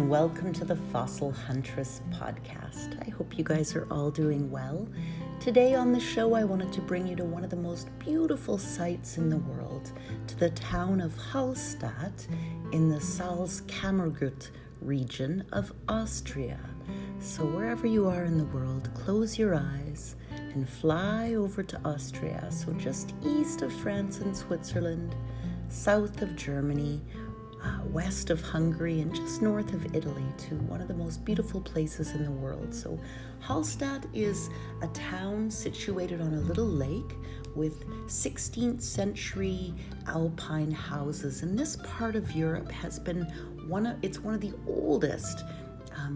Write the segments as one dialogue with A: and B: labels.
A: and welcome to the Fossil Huntress podcast. I hope you guys are all doing well. Today on the show, I wanted to bring you to one of the most beautiful sites in the world, to the town of Hallstatt in the Salzkammergut region of Austria. So wherever you are in the world, close your eyes and fly over to Austria, so just east of France and Switzerland, south of Germany, west of Hungary, and just north of Italy, to one of the most beautiful places in the world. So Hallstatt is a town situated on a little lake with 16th century alpine houses, and this part of Europe has been one of the oldest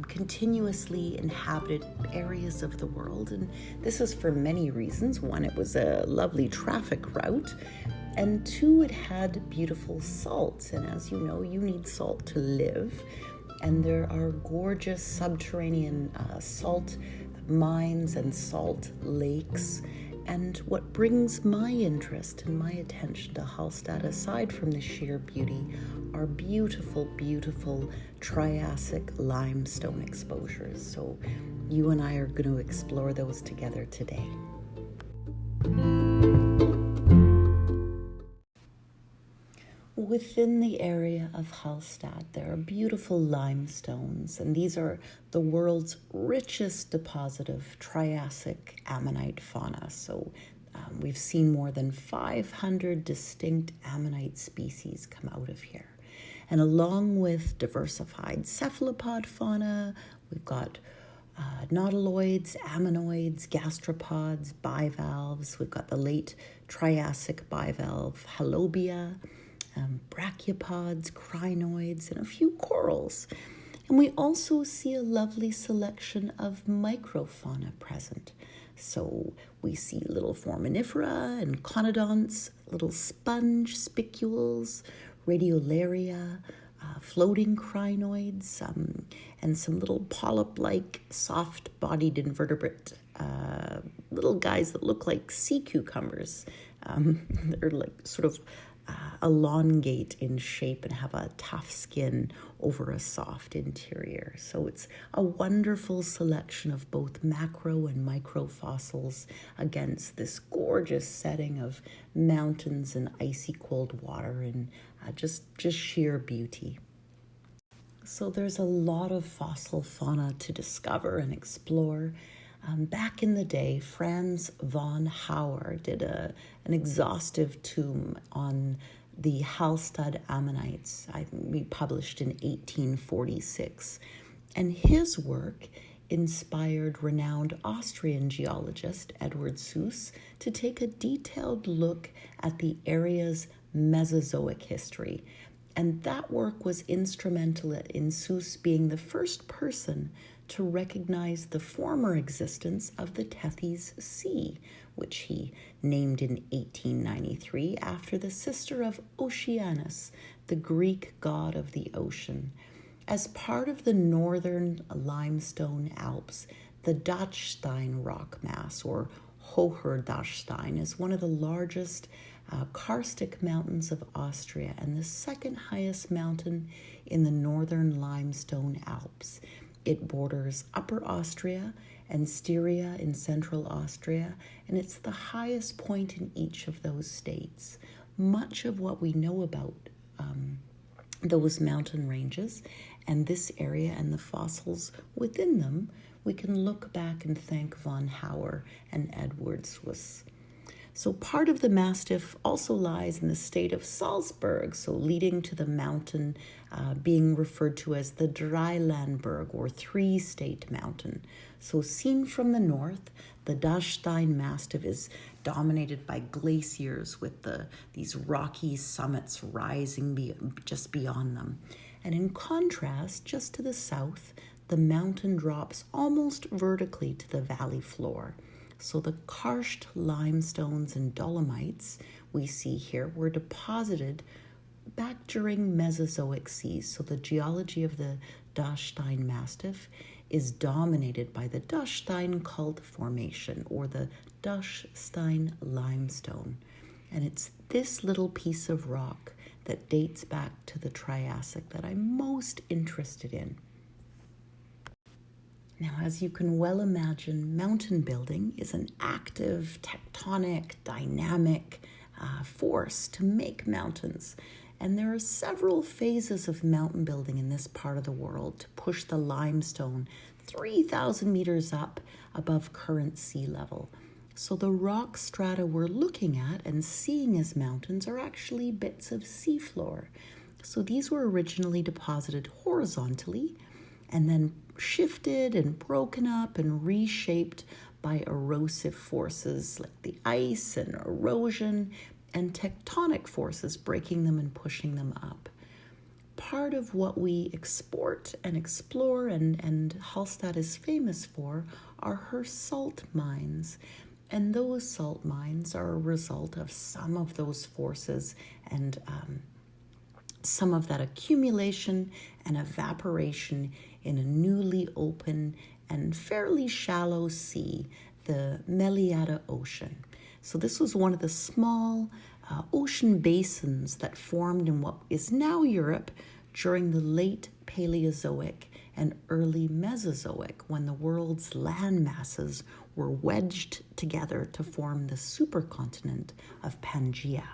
A: continuously inhabited areas of the world, and this is for many reasons. One, it was a lovely traffic route, and two, it had beautiful salts, and as you know, you need salt to live, and there are gorgeous subterranean salt mines and salt lakes. And what brings my interest and my attention to Hallstatt, aside from the sheer beauty, are beautiful, beautiful Triassic limestone exposures. So you and I are going to explore those together today. Within the area of Hallstatt, there are beautiful limestones, and these are the world's richest deposit of Triassic ammonite fauna. So we've seen more than 500 distinct ammonite species come out of here. And along with diversified cephalopod fauna, we've got nautiloids, ammonoids, gastropods, bivalves. We've got the late Triassic bivalve Halobia, brachiopods, crinoids, and a few corals. And we also see a lovely selection of microfauna present. So we see little foraminifera and conodonts, little sponge spicules, radiolaria, floating crinoids, and some little polyp-like soft-bodied invertebrate little guys that look like sea cucumbers. They're like sort of elongate in shape and have a tough skin over a soft interior. So it's a wonderful selection of both macro and micro fossils against this gorgeous setting of mountains and icy cold water and just sheer beauty. So there's a lot of fossil fauna to discover and explore. Back in the day, Franz von Hauer did an exhaustive tomb on the Hallstatt ammonites. We published in 1846. And his work inspired renowned Austrian geologist Edward Suess to take a detailed look at the area's Mesozoic history. And that work was instrumental in Suess being the first person to recognize the former existence of the Tethys Sea, which he named in 1893 after the sister of Oceanus, the Greek god of the ocean. As part of the northern limestone Alps, the Dachstein rock mass, or Hoher Dachstein, is one of the largest karstic mountains of Austria and the second highest mountain in the northern limestone Alps. It borders Upper Austria and Styria in central Austria, and it's the highest point in each of those states. Much of what we know about those mountain ranges and this area and the fossils within them, we can look back and thank von Hauer and Edward Suess. So part of the massif also lies in the state of Salzburg, so leading to the mountain being referred to as the Dreilandberg, or three-state mountain. So seen from the north, the Dachstein Massif is dominated by glaciers with these rocky summits rising just beyond them. And in contrast, just to the south, the mountain drops almost vertically to the valley floor. So the karst limestones and dolomites we see here were deposited back during Mesozoic seas. So the geology of the Dachstein Massif is dominated by the Dachstein Cult Formation, or the Dachstein Limestone. And it's this little piece of rock that dates back to the Triassic that I'm most interested in. Now, as you can well imagine, mountain building is an active, tectonic, dynamic force to make mountains. And there are several phases of mountain building in this part of the world to push the limestone 3,000 meters up above current sea level. So the rock strata we're looking at and seeing as mountains are actually bits of seafloor. So these were originally deposited horizontally and then shifted and broken up and reshaped by erosive forces like the ice and erosion and tectonic forces breaking them and pushing them up. Part of what we export and explore and Hallstatt is famous for are her salt mines. And those salt mines are a result of some of those forces and some of that accumulation and evaporation in a newly open and fairly shallow sea, the Meliata Ocean. So this was one of the small ocean basins that formed in what is now Europe during the late Paleozoic and early Mesozoic, when the world's land masses were wedged together to form the supercontinent of Pangaea.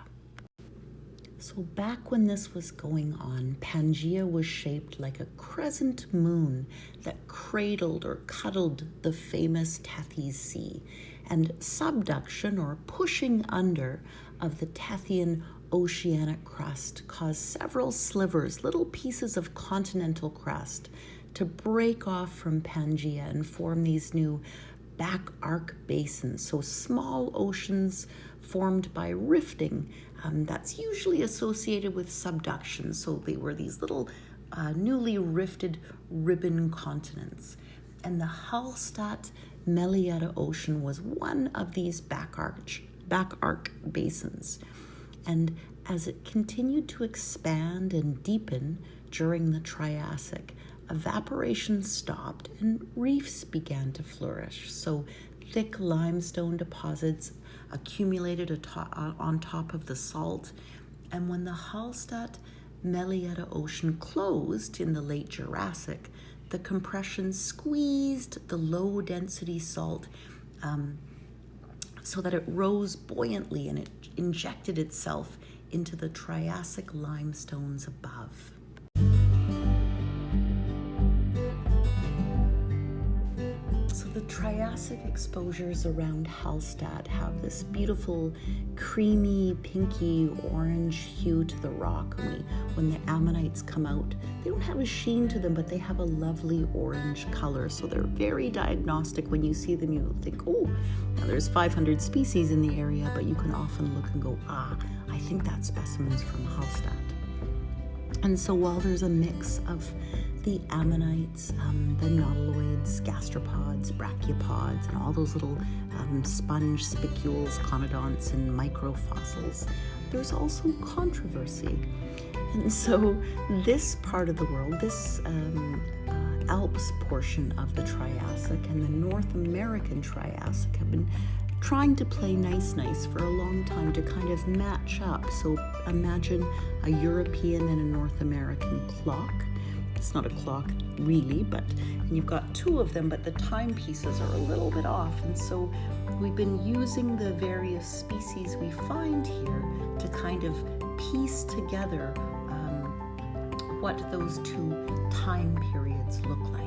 A: So back when this was going on, Pangaea was shaped like a crescent moon that cradled or cuddled the famous Tethys Sea, and subduction or pushing under of the Tethyan oceanic crust caused several slivers, little pieces of continental crust, to break off from Pangaea and form these new back arc basins, so small oceans formed by rifting. That's usually associated with subduction, so they were these little newly rifted ribbon continents. And the Hallstatt Meliata Ocean was one of these back arc basins. And as it continued to expand and deepen during the Triassic, evaporation stopped and reefs began to flourish. So thick limestone deposits accumulated on top of the salt. And when the Hallstatt Meliata Ocean closed in the late Jurassic, the compression squeezed the low-density salt so that it rose buoyantly and it injected itself into the Triassic limestones above. So the Triassic exposures around Hallstatt have this beautiful creamy, pinky, orange hue to the rock. When the ammonites come out, they don't have a sheen to them, but they have a lovely orange color. So they're very diagnostic. When you see them, you think, oh, now there's 500 species in the area, but you can often look and go, I think that specimen's from Hallstatt. And so while there's a mix of the ammonites, the nautiloids, gastropods, brachiopods, and all those little sponge spicules, conodonts, and microfossils, there's also controversy. And so this part of the world, this Alps portion of the Triassic and the North American Triassic have been trying to play nice for a long time to kind of match up. So imagine a European and a North American clock. It's not a clock really, but you've got two of them, but the timepieces are a little bit off. And so we've been using the various species we find here to kind of piece together what those two time periods look like.